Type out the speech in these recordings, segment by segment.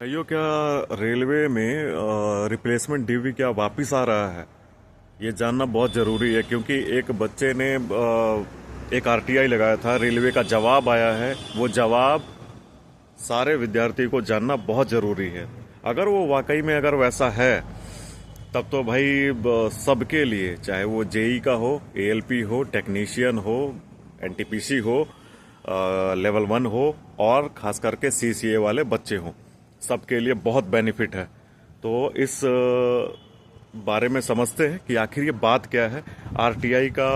भाइयों, क्या रेलवे में रिप्लेसमेंट डीवी क्या वापिस आ रहा है? ये जानना बहुत ज़रूरी है, क्योंकि एक बच्चे ने एक आरटीआई लगाया था, रेलवे का जवाब आया है। वो जवाब सारे विद्यार्थी को जानना बहुत ज़रूरी है। अगर वो वाकई में अगर वैसा है, तब तो भाई सबके लिए, चाहे वो जेई का हो, एएलपी हो, टेक्नीशियन हो, एनटीपीसी हो, लेवल 1 हो, और खास करके सीसीए वाले बच्चे हों, सबके लिए बहुत बेनिफिट है। तो इस बारे में समझते हैं कि आखिर ये बात क्या है। आरटीआई का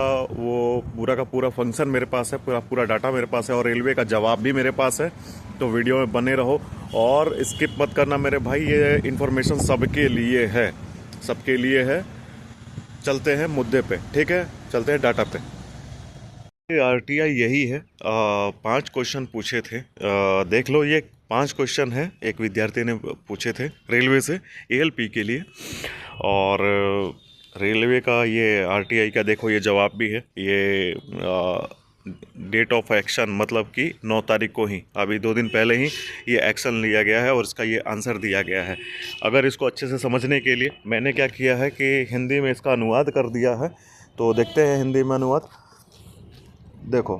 पूरा फंक्शन मेरे पास है, पूरा पूरा डाटा मेरे पास है, और रेलवे का जवाब भी मेरे पास है। तो वीडियो में बने रहो और स्किप मत करना मेरे भाई, ये इन्फॉर्मेशन सबके लिए है, सबके लिए है। चलते हैं मुद्दे पे, ठीक है, चलते हैं डाटा पे। आरटीआई यही है। 5 क्वेश्चन पूछे थे, देख लो, ये 5 क्वेश्चन है, एक विद्यार्थी ने पूछे थे रेलवे से एएलपी के लिए। और रेलवे का ये आरटीआई का देखो, ये जवाब भी है। ये डेट ऑफ एक्शन, मतलब कि 9 तारीख को ही, अभी 2 दिन पहले ही ये एक्शन लिया गया है और इसका ये आंसर दिया गया है। अगर इसको अच्छे से समझने के लिए मैंने क्या किया है कि हिंदी में इसका अनुवाद कर दिया है। तो देखते हैं हिंदी में अनुवाद। देखो,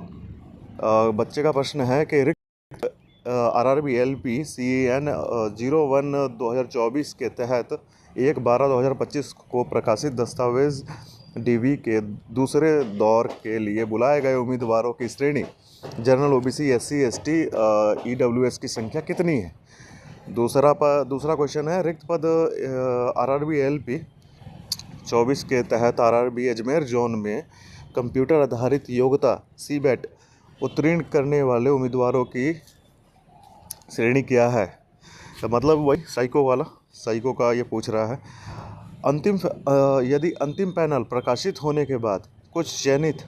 बच्चे का प्रश्न है कि रिक्त आरआरबी एलपी सी एन 01/2024 के तहत 1/12/2025 को प्रकाशित दस्तावेज डीवी के दूसरे दौर के लिए बुलाए गए उम्मीदवारों की श्रेणी general, OBC, SC, ST, EWS की संख्या कितनी है? दूसरा क्वेश्चन है, रिक्त पद आरआरबी एलपी 24 के तहत आरआरबी अजमेर जोन में कंप्यूटर आधारित योग्यता सीबेट उत्तीर्ण करने वाले उम्मीदवारों की श्रेणी क्या है? तो मतलब वही साइको का ये पूछ रहा है। यदि अंतिम पैनल प्रकाशित होने के बाद कुछ चयनित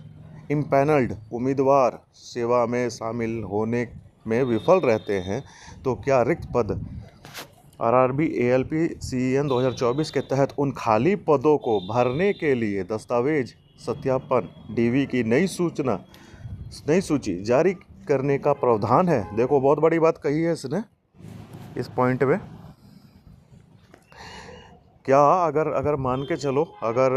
इम्पैनल्ड उम्मीदवार सेवा में शामिल होने में विफल रहते हैं, तो क्या रिक्त पद आरआरबी एएलपी सीएन 2024 के तहत उन खाली पदों को भरने के लिए दस्तावेज सत्यापन डीवी की नई सूची जारी करने का प्रावधान है? देखो, बहुत बड़ी बात कही है इसने इस पॉइंट में। क्या अगर मान के चलो, अगर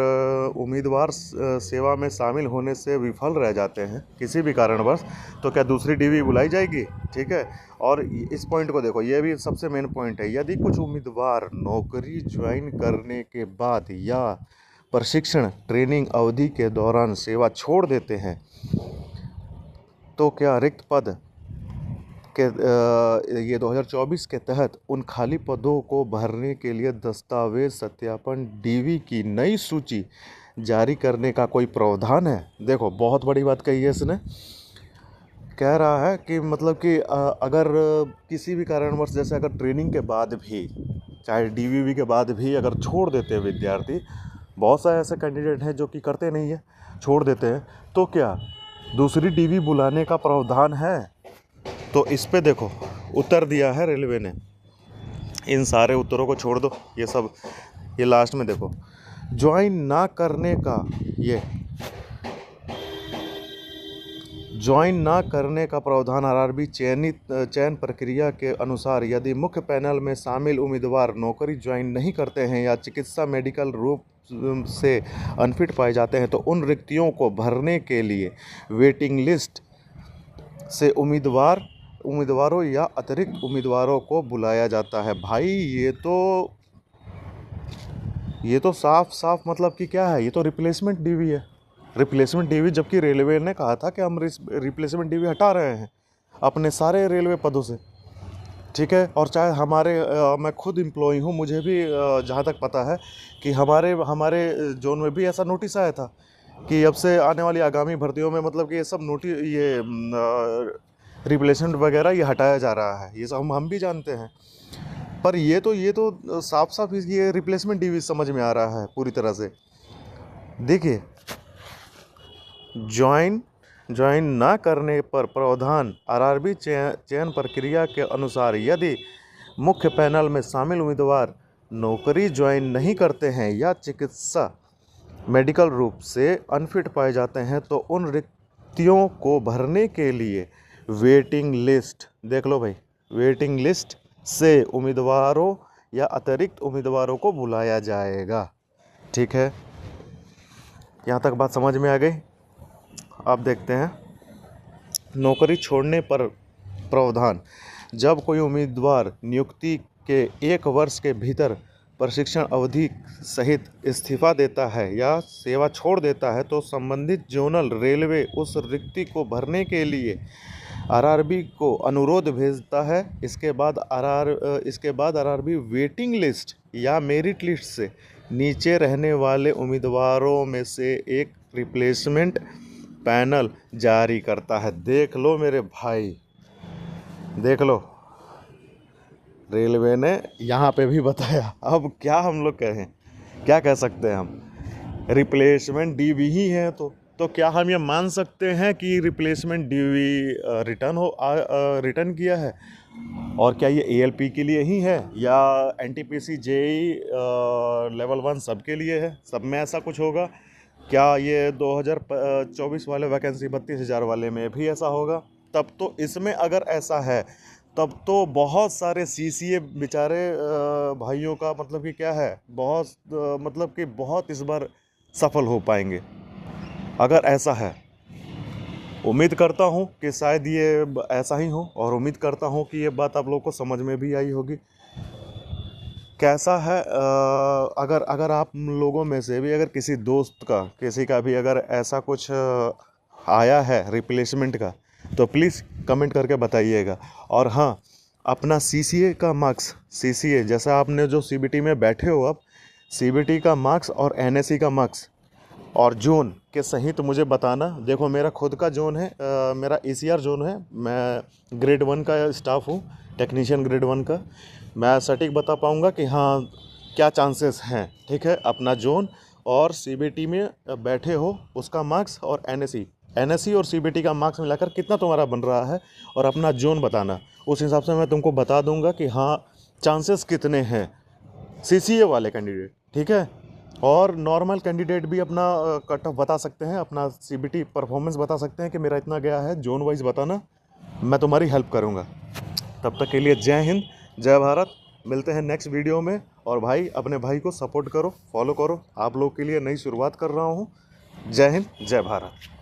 उम्मीदवार सेवा में शामिल होने से विफल रह जाते हैं किसी भी कारणवश, तो क्या दूसरी डीवी बुलाई जाएगी? ठीक है। और इस पॉइंट को देखो, ये भी सबसे मेन पॉइंट है। यदि कुछ उम्मीदवार नौकरी ज्वाइन करने के बाद या प्रशिक्षण ट्रेनिंग अवधि के दौरान सेवा छोड़ देते हैं, तो क्या रिक्त पद के ये 2024 के तहत उन खाली पदों को भरने के लिए दस्तावेज सत्यापन डीवी की नई सूची जारी करने का कोई प्रावधान है? देखो, बहुत बड़ी बात कही है इसने। कह रहा है कि मतलब कि अगर किसी भी कारणवश, जैसे अगर ट्रेनिंग के बाद भी, चाहे डीवीवी के बाद भी अगर छोड़ देते हैं विद्यार्थी, बहुत सारे ऐसे कैंडिडेट हैं जो कि करते नहीं है, छोड़ देते हैं, तो क्या दूसरी डीवी बुलाने का प्रावधान है? तो इस पे देखो, उत्तर दिया है रेलवे ने। इन सारे उत्तरों को छोड़ दो, ये लास्ट में देखो, ज्वाइन ना करने का प्रावधान आरआरबी चयन प्रक्रिया के अनुसार यदि मुख्य पैनल में शामिल उम्मीदवार नौकरी ज्वाइन नहीं करते हैं या चिकित्सा मेडिकल रूप से अनफिट पाए जाते हैं, तो उन रिक्तियों को भरने के लिए वेटिंग लिस्ट से उम्मीदवारों या अतिरिक्त उम्मीदवारों को बुलाया जाता है। भाई, ये तो साफ मतलब कि क्या है, ये तो रिप्लेसमेंट डीवी है। रिप्लेसमेंट डीवी, जबकि रेलवे ने कहा था कि हम रिप्लेसमेंट डीवी हटा रहे हैं अपने सारे रेलवे पदों से, ठीक है। और चाहे मैं खुद एम्प्लॉय हूँ, मुझे भी जहाँ तक पता है कि हमारे जोन में भी ऐसा नोटिस आया था कि अब से आने वाली आगामी भर्तियों में, मतलब कि ये सब रिप्लेसमेंट वगैरह ये हटाया जा रहा है। ये सब हम भी जानते हैं, पर ये तो साफ ये रिप्लेसमेंट डीवी समझ में आ रहा है पूरी तरह से। देखिए, ज्वाइन ना करने पर प्रावधान आरआरबी चयन प्रक्रिया के अनुसार यदि मुख्य पैनल में शामिल उम्मीदवार नौकरी ज्वाइन नहीं करते हैं या चिकित्सा मेडिकल रूप से अनफिट पाए जाते हैं, तो उन रिक्तियों को भरने के लिए वेटिंग लिस्ट, देख लो भाई, वेटिंग लिस्ट से उम्मीदवारों या अतिरिक्त उम्मीदवारों को बुलाया जाएगा। ठीक है, यहाँ तक बात समझ में आ गई। अब देखते हैं नौकरी छोड़ने पर प्रावधान। जब कोई उम्मीदवार नियुक्ति के 1 वर्ष के भीतर प्रशिक्षण अवधि सहित इस्तीफा देता है या सेवा छोड़ देता है तो संबंधित जोनल रेलवे उस रिक्ति को भरने के लिए आरआरबी को अनुरोध भेजता है। इसके बाद आरआरबी वेटिंग लिस्ट या मेरिट लिस्ट से नीचे रहने वाले उम्मीदवारों में से एक रिप्लेसमेंट पैनल जारी करता है। देख लो मेरे भाई, देख लो, रेलवे ने यहाँ पे भी बताया। अब क्या हम लोग कहें, क्या कह सकते हैं हम? रिप्लेसमेंट डीवी ही है तो क्या हम ये मान सकते हैं कि रिप्लेसमेंट डीवी रिटर्न किया है? और क्या ये एएलपी के लिए ही है या एनटीपीसी जेई लेवल 1 सबके लिए है? सब में ऐसा कुछ होगा क्या? ये 2024 वाले वैकेंसी 32,000 वाले में भी ऐसा होगा? तब तो इसमें अगर ऐसा है तब तो बहुत सारे सीसीए बेचारे भाइयों का मतलब कि क्या है, मतलब कि बहुत इस बार सफल हो पाएंगे अगर ऐसा है। उम्मीद करता हूँ कि शायद ये ऐसा ही हो और उम्मीद करता हूँ कि ये बात आप लोगों को समझ में भी आई होगी। कैसा है, अगर आप लोगों में से भी अगर किसी दोस्त का, किसी का भी अगर ऐसा कुछ आया है रिप्लेसमेंट का तो प्लीज़ कमेंट करके बताइएगा। और हाँ, अपना सीसीए का मार्क्स, सीसीए जैसा आपने जो सीबीटी में बैठे हो, अब सीबीटी का मार्क्स और एनएससी का मार्क्स और जोन के सहित मुझे बताना। देखो मेरा खुद का जोन है, मेरा ईसीआर जोन है, मैं ग्रेड 1 का स्टाफ हूँ, टेक्नीशियन ग्रेड 1 का। मैं सटीक बता पाऊँगा कि हाँ क्या चांसेस हैं। ठीक है, अपना जोन और सीबीटी में बैठे हो उसका मार्क्स और एनएससी और सीबीटी का मार्क्स मिलाकर कितना तुम्हारा बन रहा है और अपना जोन बताना। उस हिसाब से मैं तुमको बता दूंगा कि हाँ चांसेस कितने हैं सीसीए वाले कैंडिडेट। ठीक है, और नॉर्मल कैंडिडेट भी अपना कट ऑफ बता सकते हैं, अपना सीबीटी परफॉर्मेंस बता सकते हैं कि मेरा इतना गया है। जोन वाइज बताना, मैं तुम्हारी हेल्प करूँगा। तब तक के लिए जय हिंद, जय भारत। मिलते हैं नेक्स्ट वीडियो में। और भाई अपने भाई को सपोर्ट करो, फॉलो करो। आप लोग के लिए नई शुरुआत कर रहा हूँ। जय हिंद, जय भारत।